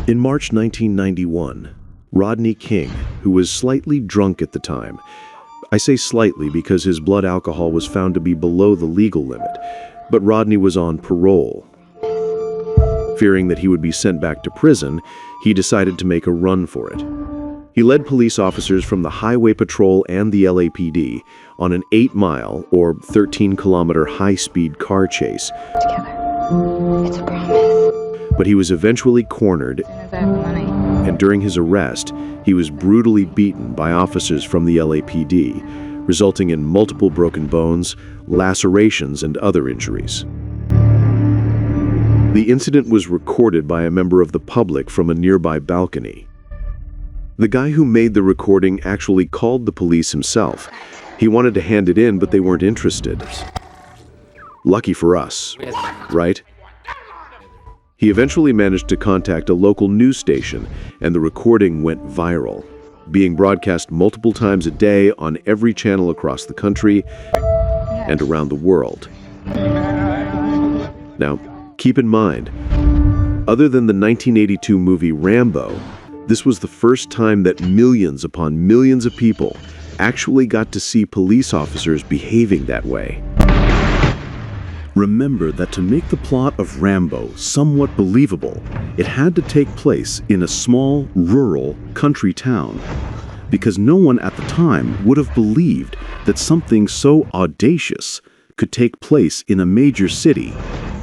In March 1991, Rodney King, who was slightly drunk at the time, I say slightly because his blood alcohol was found to be below the legal limit, but Rodney was on parole. Fearing that he would be sent back to prison, he decided to make a run for it. He led police officers from the Highway Patrol and the LAPD on an 8-mile or 13-kilometer high-speed car chase. Together. It's a promise. But he was eventually cornered, and during his arrest, he was brutally beaten by officers from the LAPD, resulting in multiple broken bones, lacerations, and other injuries. The incident was recorded by a member of the public from a nearby balcony. The guy who made the recording actually called the police himself. He wanted to hand it in, but they weren't interested. Lucky for us, right? He eventually managed to contact a local news station, and the recording went viral, being broadcast multiple times a day on every channel across the country and around the world. Now, keep in mind, other than the 1982 movie Rambo, this was the first time that millions upon millions of people actually got to see police officers behaving that way. Remember that to make the plot of Rambo somewhat believable, it had to take place in a small, rural, country town, because no one at the time would have believed that something so audacious could take place in a major city,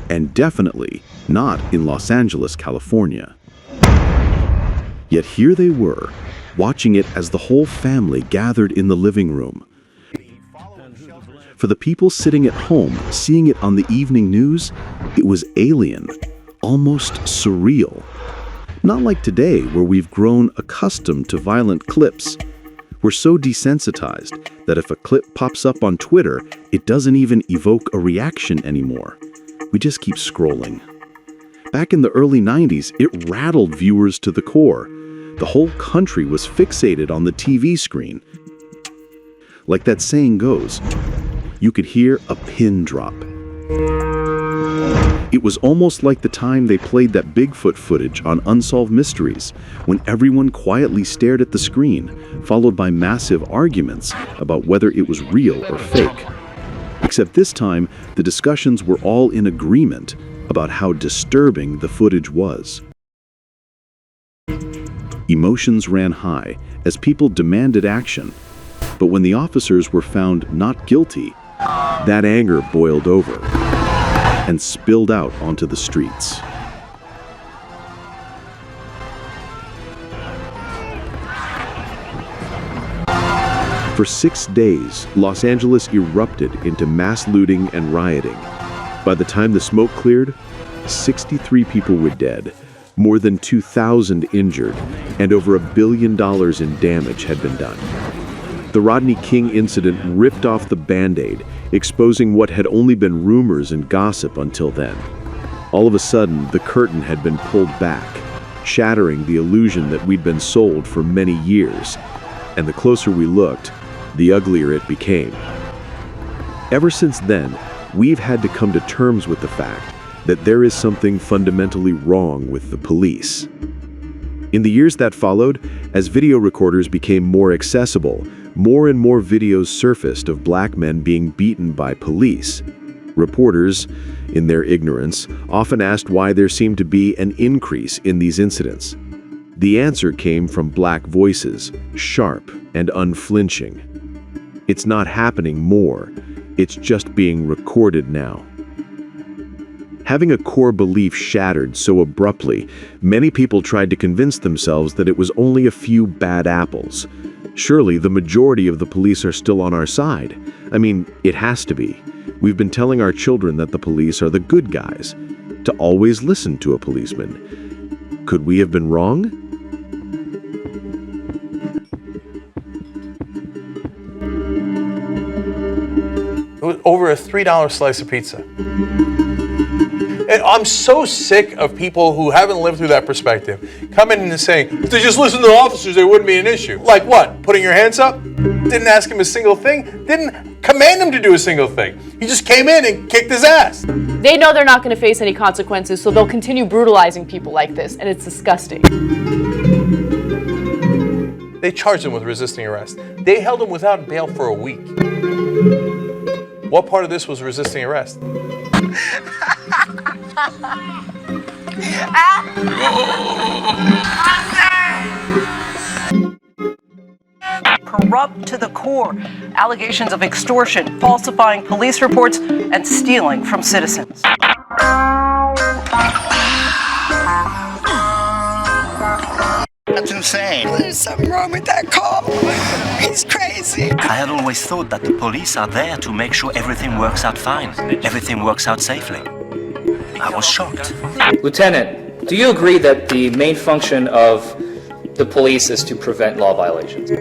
and definitely not in Los Angeles, California. Yet here they were, watching it as the whole family gathered in the living room. For the people sitting at home, seeing it on the evening news, it was alien, almost surreal. Not like today, where we've grown accustomed to violent clips. We're so desensitized that if a clip pops up on Twitter, it doesn't even evoke a reaction anymore. We just keep scrolling. Back in the early 90s, it rattled viewers to the core. The whole country was fixated on the TV screen. Like that saying goes, you could hear a pin drop. It was almost like the time they played that Bigfoot footage on Unsolved Mysteries, when everyone quietly stared at the screen, followed by massive arguments about whether it was real or fake. Except this time, the discussions were all in agreement about how disturbing the footage was. Emotions ran high as people demanded action, but when the officers were found not guilty, that anger boiled over and spilled out onto the streets. For 6 days, Los Angeles erupted into mass looting and rioting. By the time the smoke cleared, 63 people were dead, more than 2,000 injured, and over $1 billion in damage had been done. The Rodney King incident ripped off the Band-Aid, exposing what had only been rumors and gossip until then. All of a sudden, the curtain had been pulled back, shattering the illusion that we'd been sold for many years. And the closer we looked, the uglier it became. Ever since then, we've had to come to terms with the fact that there is something fundamentally wrong with the police. In the years that followed, as video recorders became more accessible, more and more videos surfaced of black men being beaten by police. Reporters, in their ignorance, often asked why there seemed to be an increase in these incidents. The answer came from black voices, sharp and unflinching. It's not happening more, it's just being recorded now. Having a core belief shattered so abruptly, many people tried to convince themselves that it was only a few bad apples. Surely the majority of the police are still on our side. I mean, it has to be. We've been telling our children that the police are the good guys, to always listen to a policeman. Could we have been wrong? It was over a $3 slice of pizza. And I'm so sick of people who haven't lived through that perspective coming in and saying, if they just listen to the officers, there wouldn't be an issue. Like what? Putting your hands up? Didn't ask him a single thing? Didn't command him to do a single thing. He just came in and kicked his ass. They know they're not going to face any consequences, so they'll continue brutalizing people like this, and it's disgusting. They charged him with resisting arrest. They held him without bail for a week. What part of this was resisting arrest? Corrupt to the core. Allegations of extortion, falsifying police reports, and stealing from citizens. That's insane. There's something wrong with that cop. He's crazy. I had always thought that the police are there to make sure everything works out fine, everything works out safely. I was shocked. Lieutenant, do you agree that the main function of the police is to prevent law violations?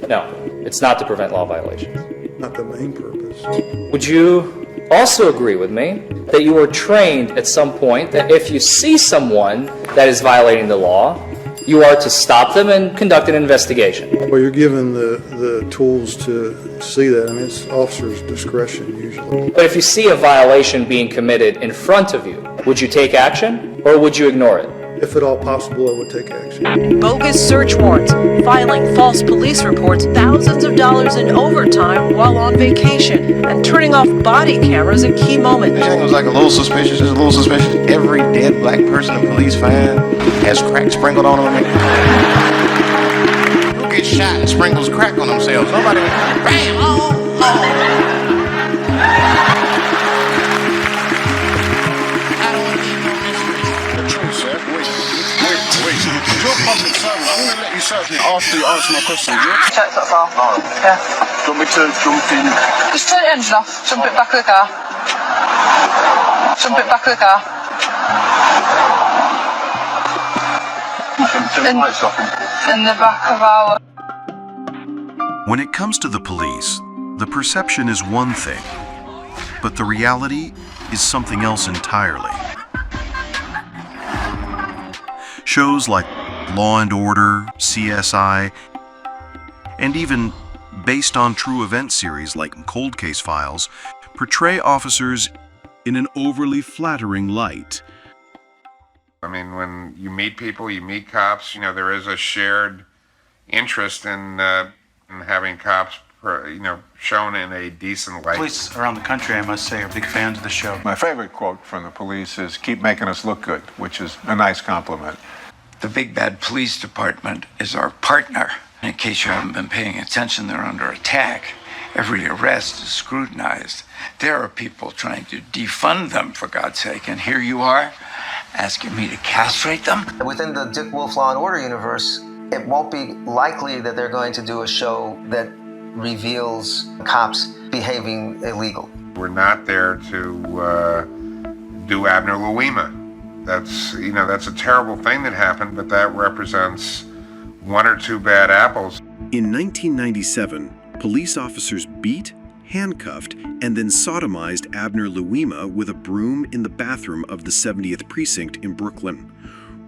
No, it's not to prevent law violations. Not the main purpose. Would you also agree with me that you were trained at some point that if you see someone that is violating the law, you are to stop them and conduct an investigation? Well, you're given the tools to see that. I mean, it's officer's discretion usually. But if you see a violation being committed in front of you, would you take action or would you ignore it? If at all possible, I would take action. Bogus search warrants, filing false police reports, thousands of dollars in overtime while on vacation, and turning off body cameras at key moments. It was like a little suspicious, just a little suspicious. Every dead black person the police find has crack sprinkled on them. Who gets shot and sprinkles crack on themselves? Nobody. Bam! Oh! Public servant. I'm going to let you search me after you answer my questions, yeah? Check that file. Oh. Yeah. Do you want me to jump in? Just turn the engine off. Jump it back of the car. Jump it back of the car. Turn the lights off. In the back of our... When it comes to the police, the perception is one thing, but the reality is something else entirely. Shows like Law and Order, CSI, and even based on true event series like Cold Case Files portray officers in an overly flattering light. I mean, when you meet people, you meet cops, you know, there is a shared interest in having cops, shown in a decent light. Police around the country, I must say, are big fans of the show. My favorite quote from the police is, "Keep making us look good," which is a nice compliment. The big bad police department is our partner. In case you haven't been paying attention, they're under attack. Every arrest is scrutinized. There are people trying to defund them, for God's sake, and here you are asking me to castrate them? Within the Dick Wolf Law and Order universe, it won't be likely that they're going to do a show that reveals cops behaving illegal. We're not there to do Abner Louima. That's a terrible thing that happened, but that represents one or two bad apples. In 1997, police officers beat, handcuffed, and then sodomized Abner Louima with a broom in the bathroom of the 70th Precinct in Brooklyn.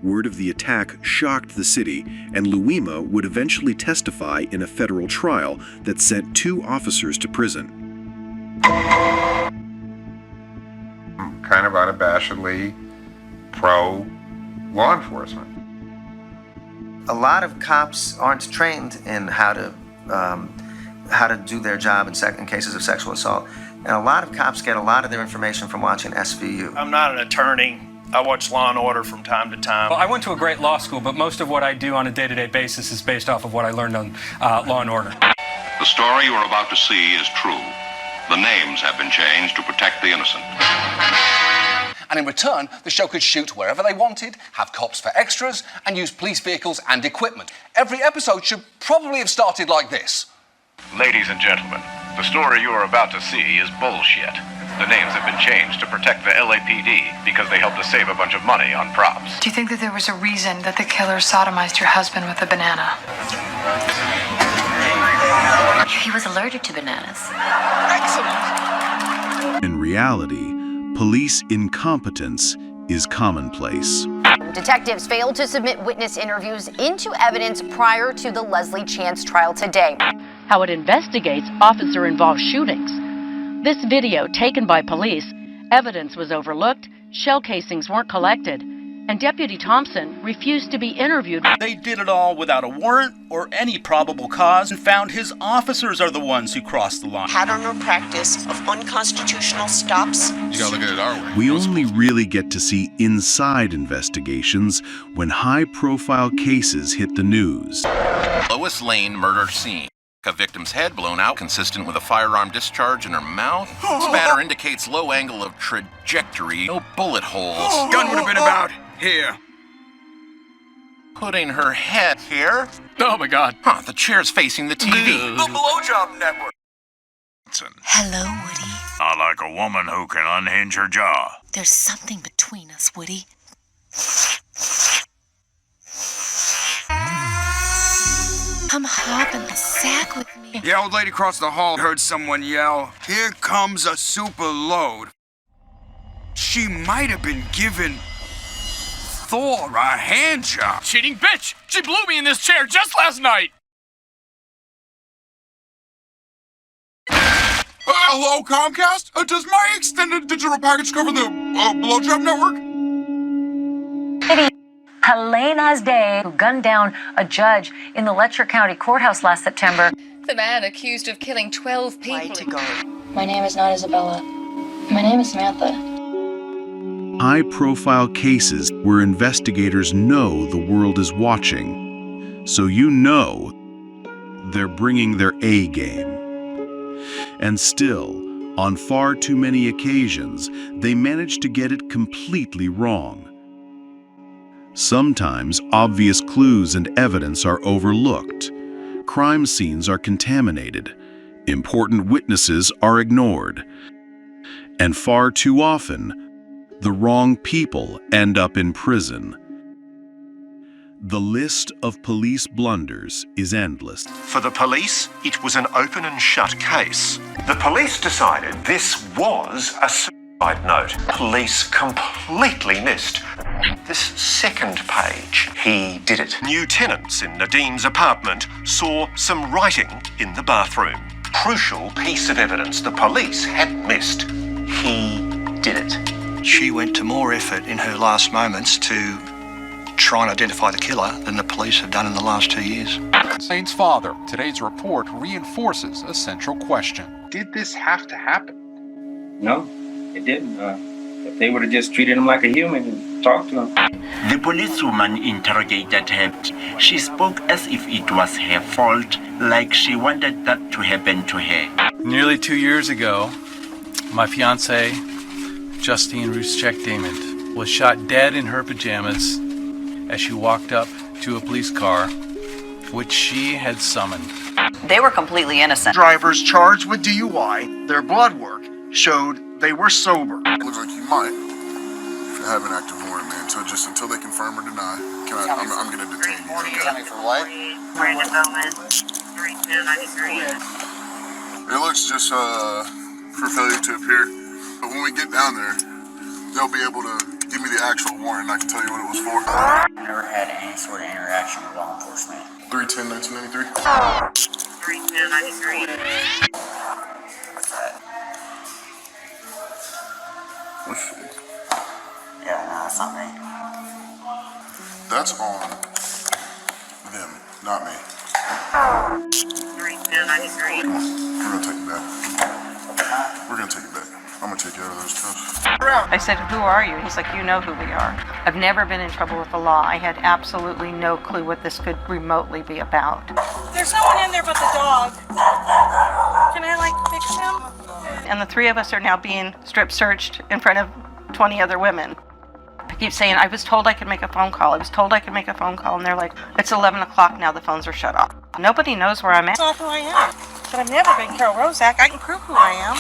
Word of the attack shocked the city, and Louima would eventually testify in a federal trial that sent 2 officers to prison. Kind of unabashedly pro-law enforcement. A lot of cops aren't trained in how to do their job in cases of sexual assault. And a lot of cops get a lot of their information from watching SVU. I'm not an attorney. I watch Law and Order from time to time. Well, I went to a great law school, but most of what I do on a day-to-day basis is based off of what I learned on Law and Order. The story you are about to see is true. The names have been changed to protect the innocent. And in return, the show could shoot wherever they wanted, have cops for extras, and use police vehicles and equipment. Every episode should probably have started like this. Ladies and gentlemen, the story you are about to see is bullshit. The names have been changed to protect the LAPD because they helped us save a bunch of money on props. Do you think that there was a reason that the killer sodomized your husband with a banana? He was allergic to bananas. In reality, police incompetence is commonplace. Detectives failed to submit witness interviews into evidence prior to the Leslie Chance trial today. How it investigates officer-involved shootings. This video taken by police, evidence was overlooked, shell casings weren't collected, and Deputy Thompson refused to be interviewed. They did it all without a warrant or any probable cause and found his officers are the ones who crossed the line. Pattern or practice of unconstitutional stops. You gotta look at it our way. We only really get to see inside investigations when high-profile cases hit the news. Lois Lane murder scene. A victim's head blown out, consistent with a firearm discharge in her mouth. Spatter indicates low angle of trajectory, no bullet holes. Gun would have been about here. Putting her head here? Oh my God. Huh, the chair's facing the TV. The blowjob network. Hello, Woody. I like a woman who can unhinge her jaw. There's something between us, Woody. Come hop in the sack with me. The old lady across the hall heard someone yell, "Here comes a super load." She might have been giving Thor a hand job. Cheating bitch! She blew me in this chair just last night! Hello, Comcast? Does my extended digital package cover the blowjob network? Helena's Day, who gunned down a judge in the Letcher County Courthouse last September. The man accused of killing 12 people. Way to go. My name is not Isabella. My name is Samantha. High-profile cases where investigators know the world is watching, so you know they're bringing their A game. And still, on far too many occasions, they manage to get it completely wrong. Sometimes obvious clues and evidence are overlooked. Crime scenes are contaminated. Important witnesses are ignored. And far too often, the wrong people end up in prison. The list of police blunders is endless. For the police, it was an open and shut case. The police decided this was a suicide note. Police completely missed this second page. He did it. New tenants in Nadine's apartment saw some writing in the bathroom. Crucial piece of evidence the police had missed. He did it. She went to more effort in her last moments to try and identify the killer than the police have done in the last 2 years. Saint's father, today's report reinforces a central question. Did this have to happen? No, it didn't. If they would have just treated him like a human and talked to him. The policewoman interrogated her. She spoke as if it was her fault, like she wanted that to happen to her. Nearly 2 years ago, my fiancée, Justine Ruschek-Damond, was shot dead in her pajamas as she walked up to a police car, which she had summoned. They were completely innocent. Drivers charged with DUI, their blood work showed they were sober. Looks like you might have an active warrant, man. So just until they confirm or deny, I'm going to detain you. Okay? Tell me for what? It looks just for failure to appear. But when we get down there, they'll be able to give me the actual warrant and I can tell you what it was for. Never had any sort of interaction with law enforcement. 3/10/1993. 3/10/93. What's that? Let's see. Yeah, no, that's not me. That's on them, not me. 3/10/93. Come on, we're gonna take it back. We're gonna take it back. I'm gonna take you out of those cuffs. I said, "Who are you?" He's like, "You know who we are." I've never been in trouble with the law. I had absolutely no clue what this could remotely be about. There's no one in there but the dog. Can I, fix him? And the three of us are now being strip searched in front of 20 other women. I keep saying, I was told I could make a phone call. I was told I could make a phone call. And they're like, it's 11 o'clock now. The phones are shut off. Nobody knows where I'm at. That's not who I am. But I've never been Carol Rozak. I can prove who I am.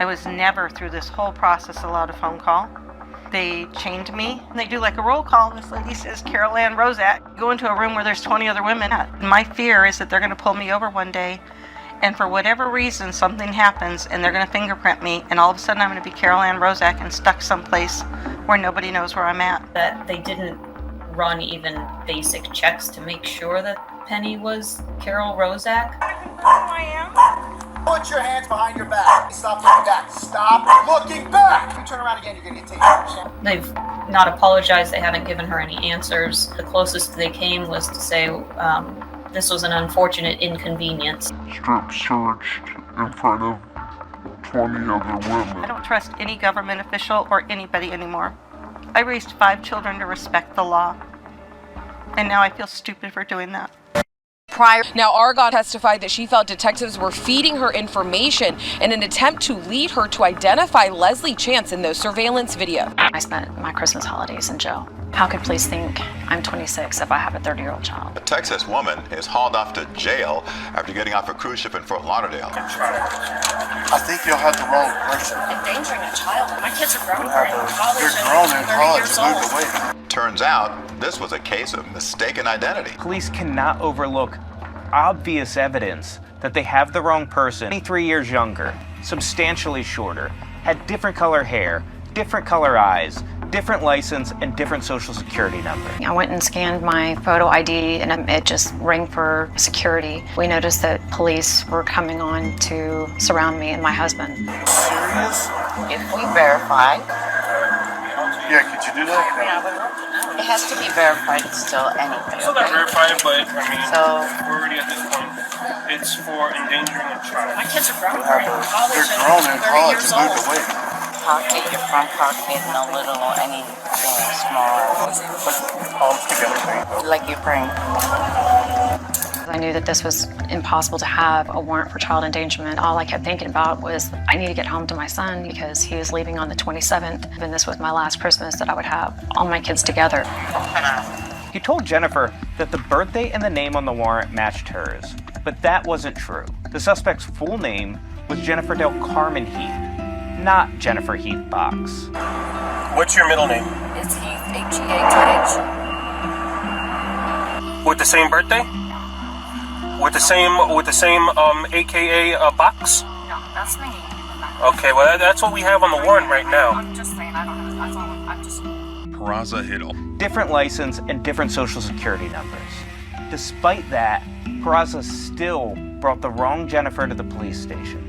I was never through this whole process allowed a phone call. They chained me, and they do like a roll call, and this lady says, Carol Ann Rozak. Go into a room where there's 20 other women. My fear is that they're going to pull me over one day And for whatever reason, something happens and they're going to fingerprint me, and all of a sudden I'm going to be Carol Ann Rozak and stuck someplace where nobody knows where I'm at. That they didn't run even basic checks to make sure that Penny was Carol Rozak. Put your hands behind your back. Stop looking back. Stop looking back. If you turn around again, you're going to get taken. They've not apologized. They haven't given her any answers. The closest they came was to say this was an unfortunate inconvenience. Strip searched in front of 20 other women. I don't trust any government official or anybody anymore. I raised 5 children to respect the law, and now I feel stupid for doing that. Now, Argon testified that she felt detectives were feeding her information in an attempt to lead her to identify Leslie Chance in those surveillance videos. I spent my Christmas holidays in jail. How could police think I'm 26 if I have a 30-year-old child? A Texas woman is hauled off to jail after getting off a cruise ship in Fort Lauderdale. I think you'll have the wrong person. Endangering a child. My kids are grown. They're grown in college and moved away. Turns out, this was a case of mistaken identity. Police cannot overlook obvious evidence that they have the wrong person. 23 years younger, substantially shorter, had different color hair, different color eyes, different license, and different social security number. I went and scanned my photo ID and it just rang for security. We noticed that police were coming on to surround me and my husband. Serious? If we verify, Yeah, could you do that? it has to be verified still anyway. Still not verified, but I mean, So- we're already at this point. It's for endangering a child. My kids are grown. They're grown in college and moved away. Pocket, your front pocket, no little, anything small. Put palms together. Like you're praying. I knew that this was impossible to have a warrant for child endangerment. All I kept thinking about was I need to get home to my son because he was leaving on the 27th, and this was my last Christmas that I would have all my kids together. He told Jennifer that the birthday and the name on the warrant matched hers, but that wasn't true. The suspect's full name was Jennifer Del Carmen Heath, not Jennifer Heath Box. What's your middle name? It's Heath, H-E-A-T-H. With the same birthday? With the same AKA box? No, that's me. Okay, well that's what we have on the warrant right now. I'm just saying, I'm just... Peraza hid all. Different license and different social security numbers. Despite that, Peraza still brought the wrong Jennifer to the police station.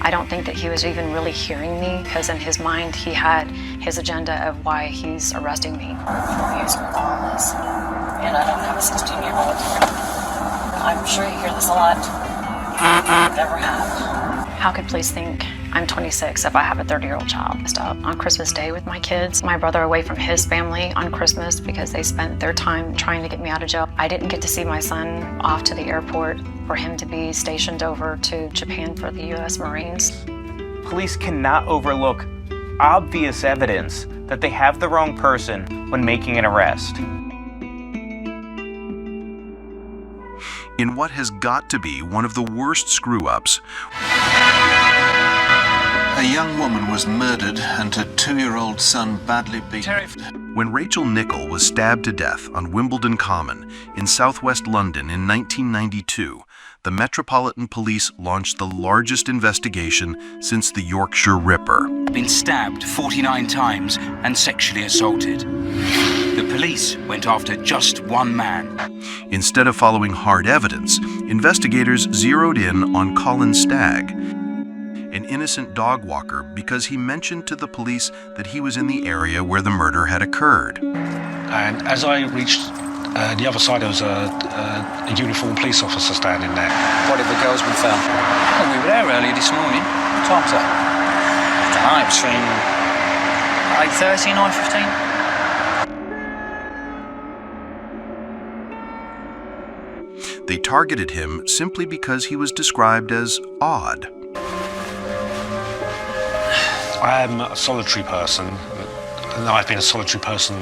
I don't think that he was even really hearing me because in his mind he had his agenda of why he's arresting me. Confused with all this. And I don't have a 16-year-old. I'm sure you hear this a lot. Never have. How could police think I'm 26 if I have a 30-year-old child? I stopped on Christmas Day with my kids, my brother away from his family on Christmas because they spent their time trying to get me out of jail. I didn't get to see my son off to the airport for him to be stationed over to Japan for the U.S. Marines. Police cannot overlook obvious evidence that they have the wrong person when making an arrest. In what has got to be one of the worst screw-ups, a young woman was murdered and her 2-year-old son badly beaten. When Rachel Nichol was stabbed to death on Wimbledon Common in southwest London in 1992, the Metropolitan Police launched the largest investigation since the Yorkshire Ripper. Been stabbed 49 times and sexually assaulted. The police went after just one man. Instead of following hard evidence, investigators zeroed in on Colin Stagg, an innocent dog walker, because he mentioned to the police that he was in the area where the murder had occurred. And as I reached the other side, there was a uniformed police officer standing there. What have the girls been found? Well, we were there earlier this morning. What time's that? I don't know, between 8:30 and 9:15. They targeted him simply because he was described as odd. I am a solitary person, and I've been a solitary person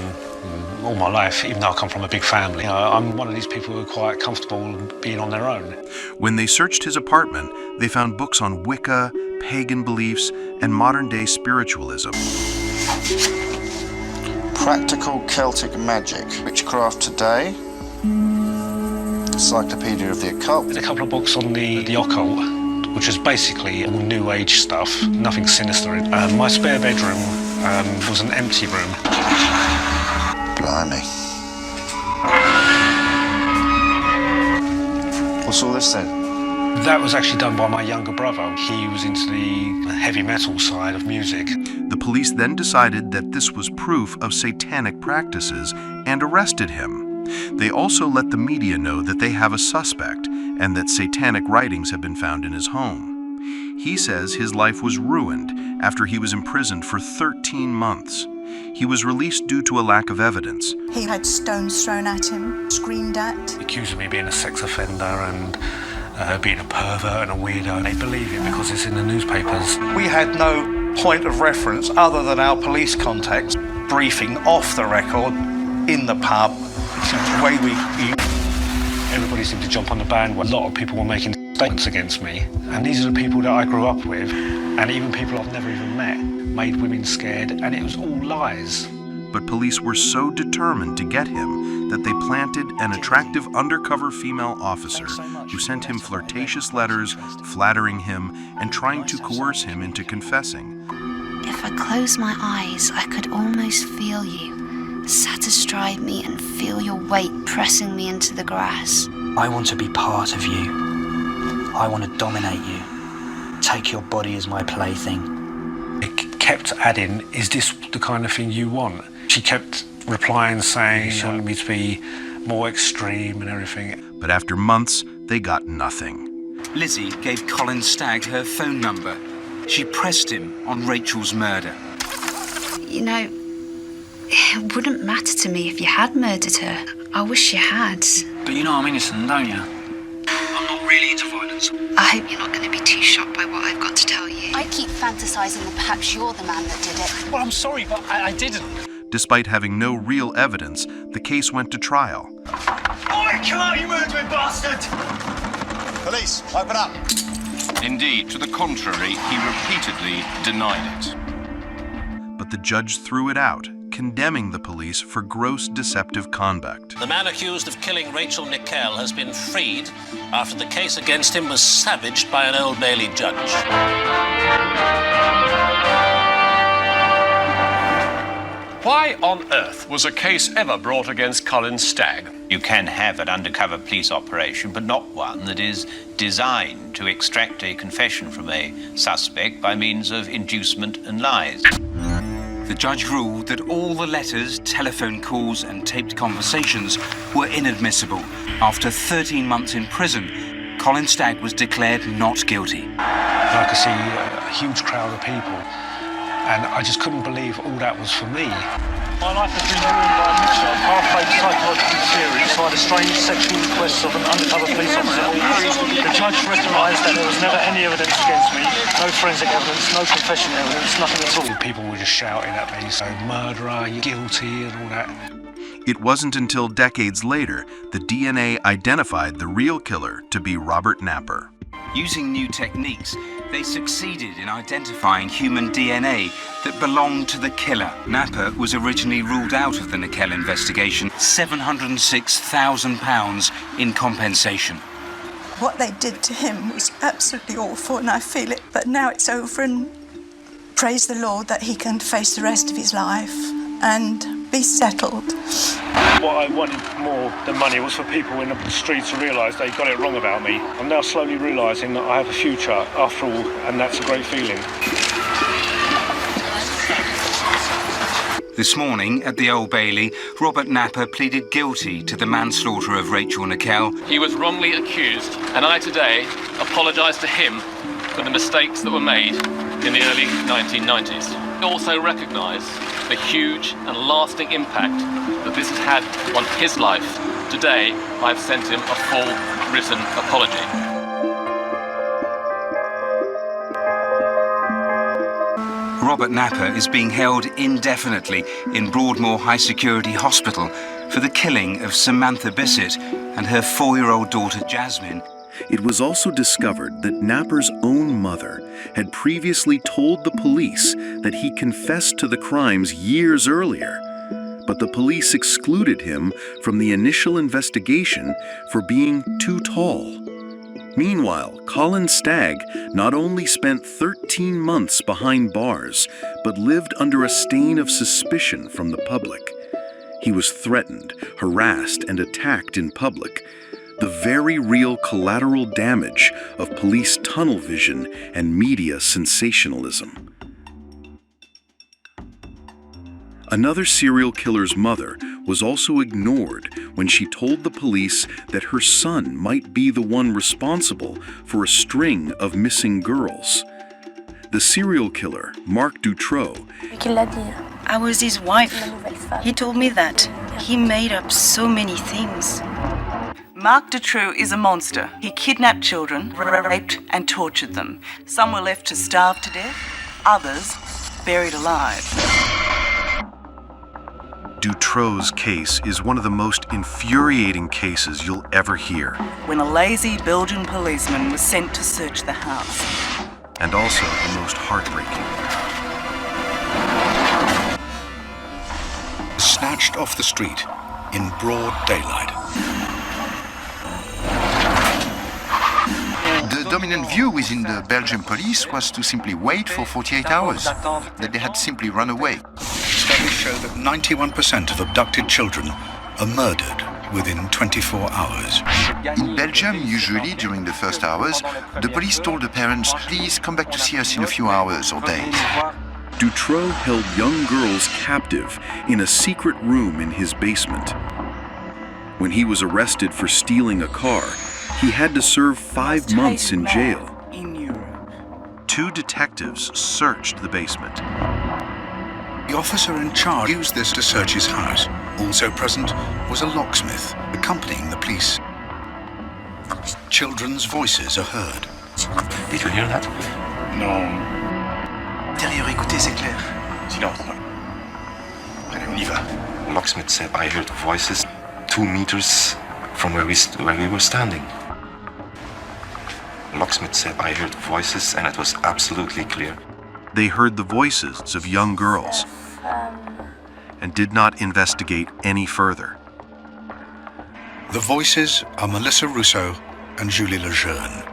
all my life, even though I come from a big family. I'm one of these people who are quite comfortable being on their own. When they searched his apartment, they found books on Wicca, pagan beliefs, and modern-day spiritualism. Practical Celtic magic, witchcraft today, Encyclopedia of the Occult. There's a couple of books on the occult, which is basically all New Age stuff, nothing sinister. My spare bedroom was an empty room. Blimey. What's all this then? That was actually done by my younger brother. He was into the heavy metal side of music. The police then decided that this was proof of satanic practices and arrested him. They also let the media know that they have a suspect and that satanic writings have been found in his home. He says his life was ruined after he was imprisoned for 13 months. He was released due to a lack of evidence. He had stones thrown at him, screamed at. Accused of me being a sex offender and being a pervert and a weirdo. They believe it because it's in the newspapers. We had no point of reference other than our police contacts briefing off the record in the pub. The way we... Everybody seemed to jump on the bandwagon. A lot of people were making statements against me. And these are the people that I grew up with, and even people I've never even met, made women scared, and it was all lies. But police were so determined to get him that they planted an attractive undercover female officer who sent him flirtatious letters, flattering him, and trying to coerce him into confessing. If I close my eyes, I could almost feel you, sat astride me and feel your weight pressing me into the grass. I want to be part of you. I want to dominate you. Take your body as my plaything. It kept adding, is this the kind of thing you want? She kept replying, saying she wanted me to be more extreme and everything. But after months, they got nothing. Lizzie gave Colin Stagg her phone number. She pressed him on Rachel's murder. You know, it wouldn't matter to me if you had murdered her. I wish you had. But you know I'm innocent, don't you? I'm not really into violence. I hope you're not going to be too shocked by what I've got to tell you. I keep fantasizing that perhaps you're the man that did it. Well, I'm sorry, but I didn't. Despite having no real evidence, the case went to trial. Oi, come out, you murdering bastard! Police, open up. Indeed, to the contrary, he repeatedly denied it. But the judge threw it out, condemning the police for gross deceptive conduct. The man accused of killing Rachel Nickel has been freed after the case against him was savaged by an Old Bailey judge. Why on earth was a case ever brought against Colin Stagg? You can have an undercover police operation, but not one that is designed to extract a confession from a suspect by means of inducement and lies. The judge ruled that all the letters, telephone calls and taped conversations were inadmissible. After 13 months in prison, Colin Stagg was declared not guilty. I could see a huge crowd of people, and I just couldn't believe all that was for me. My life has been ruined by a mixture of half-baked psychological theories by the strange sexual requests of an undercover police officer. The judge recognised that there was never any evidence against me, no forensic evidence, no confession evidence, nothing at all. People were just shouting at me, so murderer, you're guilty and all that. It wasn't until decades later that DNA identified the real killer to be Robert Napper. Using new techniques, they succeeded in identifying human DNA that belonged to the killer. Napper was originally ruled out of the Nickel investigation, £706,000 in compensation. What they did to him was absolutely awful, and I feel it. But now it's over, and praise the Lord that he can face the rest of his life and be settled. What I wanted more than money was for people in the streets to realise they got it wrong about me. I'm now slowly realising that I have a future after all, and that's a great feeling. This morning at the Old Bailey, Robert Napper pleaded guilty to the manslaughter of Rachel Nickel. He was wrongly accused, and I today apologise to him for the mistakes that were made in the early 1990s. I also recognise the huge and lasting impact that this has had on his life. Today, I've sent him a full written apology. Robert Napper is being held indefinitely in Broadmoor High Security Hospital for the killing of Samantha Bissett and her 4-year-old daughter Jasmine. It was also discovered that Napper's own mother had previously told the police that he confessed to the crimes years earlier. but the police excluded him from the initial investigation for being too tall. Meanwhile, Colin Stagg not only spent 13 months behind bars, but lived under a stain of suspicion from the public. He was threatened, harassed, and attacked in public, the very real collateral damage of police tunnel vision and media sensationalism. Another serial killer's mother was also ignored when she told the police that her son might be the one responsible for a string of missing girls. The serial killer, Marc Dutroux, I was his wife. He told me that. He made up so many things. Marc Dutroux is a monster. He kidnapped children, raped and tortured them. Some were left to starve to death, others buried alive. Dutroux's case is one of the most infuriating cases you'll ever hear. When a lazy Belgian policeman was sent to search the house. And also the most heartbreaking. Snatched off the street in broad daylight. The dominant view within the Belgian police was to simply wait for 48 hours, that they had simply run away. Studies show that 91% of abducted children are murdered within 24 hours. In Belgium, usually during the first hours, the police told the parents, please come back to see us in a few hours or days. Dutroux held young girls captive in a secret room in his basement. When he was arrested for stealing a car, he had to serve 5 months in jail. Two detectives searched the basement. The officer in charge used this to search his house. Also present was a locksmith accompanying the police. Children's voices are heard. Did you hear that? No. Derrière, écoutez, c'est clair. Silence. Allez, on y va. Locksmith said I heard voices 2 meters from where we were standing. Locksmith said I heard voices and it was absolutely clear. They heard the voices of young girls and did not investigate any further. The voices are Melissa Rousseau and Julie Lejeune.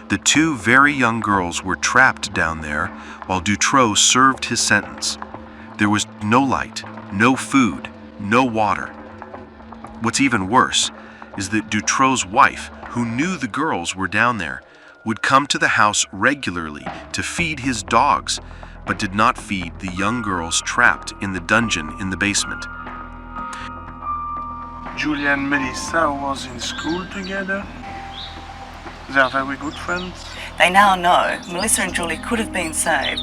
The two very young girls were trapped down there while Dutroux served his sentence. There was no light, no food, no water. What's even worse is that Dutroux's wife, who knew the girls were down there, would come to the house regularly to feed his dogs, but did not feed the young girls trapped in the dungeon in the basement. Julia and Melissa was in school together. They are very good friends. They now know Melissa and Julie could have been saved,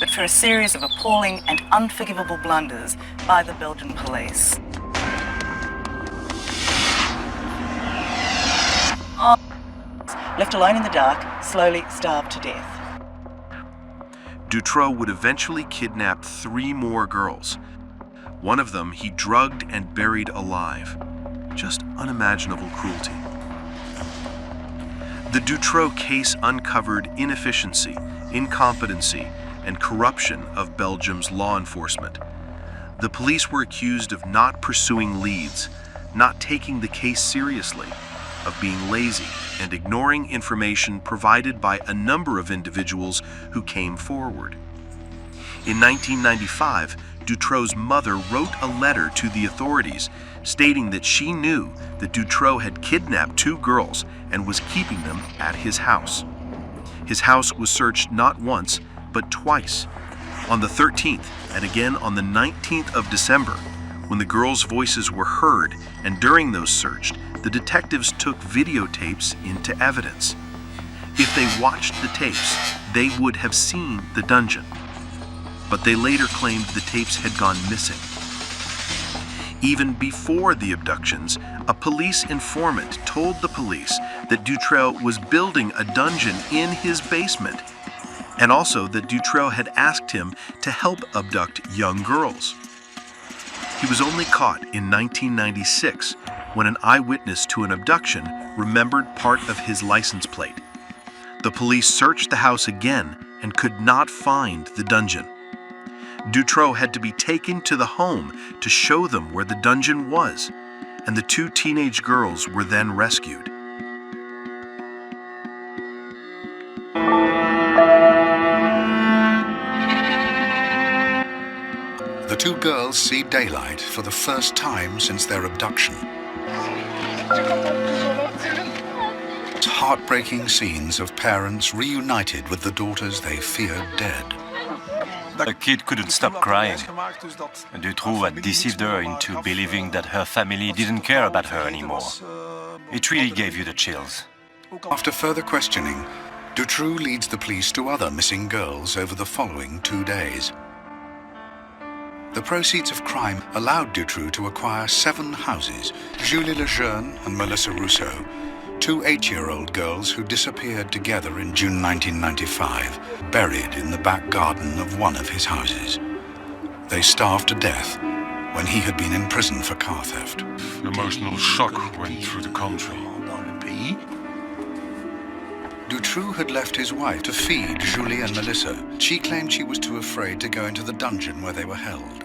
but for a series of appalling and unforgivable blunders by the Belgian police. Left alone in the dark, slowly starved to death. Dutroux would eventually kidnap 3 more girls. One of them he drugged and buried alive. Just unimaginable cruelty. The Dutroux case uncovered inefficiency, incompetency, and corruption of Belgium's law enforcement. The police were accused of not pursuing leads, not taking the case seriously, of being lazy, and ignoring information provided by a number of individuals who came forward. In 1995, Dutroux's mother wrote a letter to the authorities stating that she knew that Dutroux had kidnapped 2 girls and was keeping them at his house. His house was searched not once, but twice, on the 13th and again on the 19th of December, when the girls' voices were heard, and during those searched, the detectives took videotapes into evidence. If they watched the tapes, they would have seen the dungeon. But they later claimed the tapes had gone missing. Even before the abductions, a police informant told the police that Dutroux was building a dungeon in his basement, and also that Dutroux had asked him to help abduct young girls. He was only caught in 1996 when an eyewitness to an abduction remembered part of his license plate. The police searched the house again and could not find the dungeon. Dutroux had to be taken to the home to show them where the dungeon was, and the 2 teenage girls were then rescued. The 2 girls see daylight for the first time since their abduction. Heartbreaking scenes of parents reunited with the daughters they feared dead. The kid couldn't stop crying. Dutroux had deceived her into believing that her family didn't care about her anymore. It really gave you the chills. After further questioning, Dutroux leads the police to other missing girls over the following 2 days. The proceeds of crime allowed Dutroux to acquire 7 houses: Julie Lejeune and Melissa Rousseau, 2 8-year-old girls who disappeared together in June 1995, buried in the back garden of one of his houses. They starved to death when he had been in prison for car theft. Emotional shock went through the country. Dutroux had left his wife to feed Julie and Melissa. She claimed she was too afraid to go into the dungeon where they were held.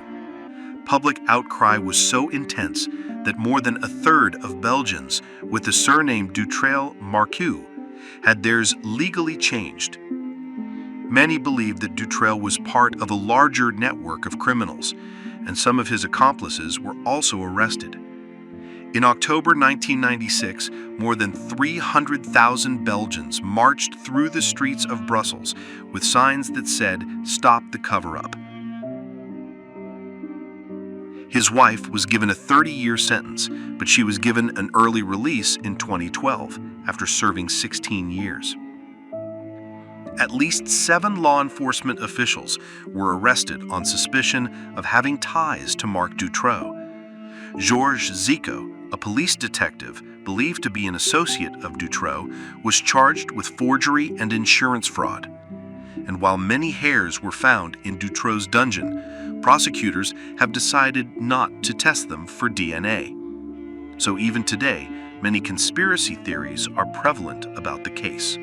Public outcry was so intense that more than a third of Belgians with the surname Dutreuil-Marcou had theirs legally changed. Many believed that Dutreuil was part of a larger network of criminals, and some of his accomplices were also arrested. In October 1996, more than 300,000 Belgians marched through the streets of Brussels with signs that said, "Stop the cover-up." His wife was given a 30-year sentence, but she was given an early release in 2012 after serving 16 years. At least 7 law enforcement officials were arrested on suspicion of having ties to Marc Dutroux. Georges Zico, a police detective believed to be an associate of Dutroux, was charged with forgery and insurance fraud. And while many hairs were found in Dutroux's dungeon, prosecutors have decided not to test them for DNA. So even today, many conspiracy theories are prevalent about the case.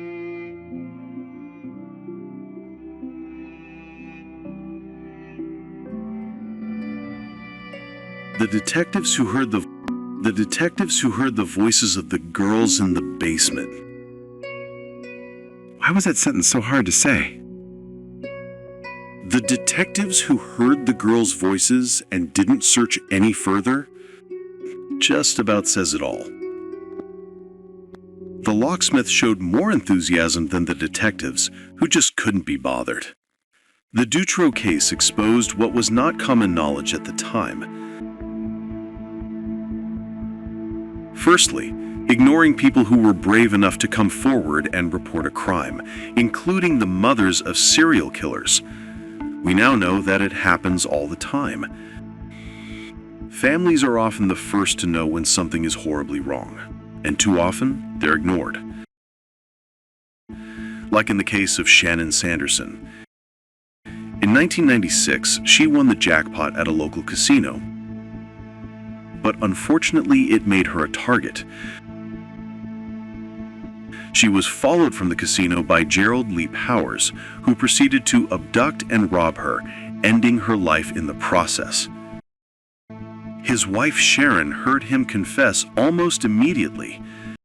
The detectives who heard the voices of the girls in the basement. Why was that sentence so hard to say? The detectives who heard the girls' voices and didn't search any further just about says it all. The locksmith showed more enthusiasm than the detectives, who just couldn't be bothered. The Dutroux case exposed what was not common knowledge at the time. Firstly, ignoring people who were brave enough to come forward and report a crime, including the mothers of serial killers. We now know that it happens all the time. Families are often the first to know when something is horribly wrong, and too often they're ignored. Like in the case of Shannon Sanderson. In 1996, she won the jackpot at a local casino, but unfortunately it made her a target. She was followed from the casino by Gerald Lee Powers, who proceeded to abduct and rob her, ending her life in the process. His wife Sharon heard him confess almost immediately,